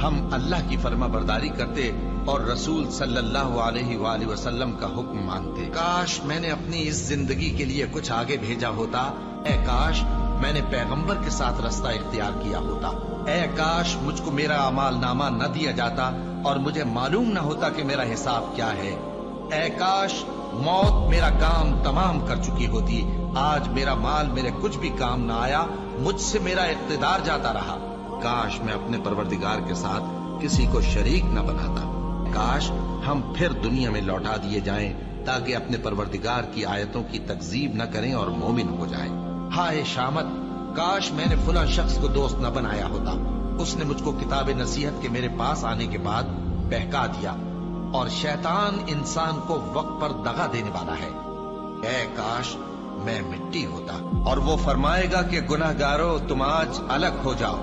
हम अल्लाह की फर्माबरदारी करते और रसूल सल्लल्लाहु अलैहि वसल्लम का हुक्म मानते। काश मैंने अपनी इस जिंदगी के लिए कुछ आगे भेजा होता। ऐ काश मैंने पैगंबर के साथ रास्ता इख्तियार किया होता। ऐ काश मुझको मेरा अमालनामा न दिया जाता और मुझे मालूम न होता कि मेरा हिसाब क्या है। ऐ काश मौत मेरा काम तमाम कर चुकी होती। आज मेरा माल मेरे कुछ भी काम न आया, मुझसे मेरा इख्तिदार जाता रहा। काश मैं अपने परवरदिगार के साथ किसी को शरीक न बनाता। काश हम फिर दुनिया में लौटा दिए जाएं ताकि अपने परवरदिगार की आयतों की तकजीब न करें और मोमिन हो जाएं। हाय शामत, काश मैंने फुला शख्स को दोस्त न बनाया होता। उसने मुझको किताब नसीहत के मेरे पास आने के बाद बहका दिया और शैतान इंसान को वक्त पर दगा देने वाला है। ऐ काश मैं मिट्टी होता और वो फरमाएगा कि गुनाहगारों तुम आज अलग हो जाओ।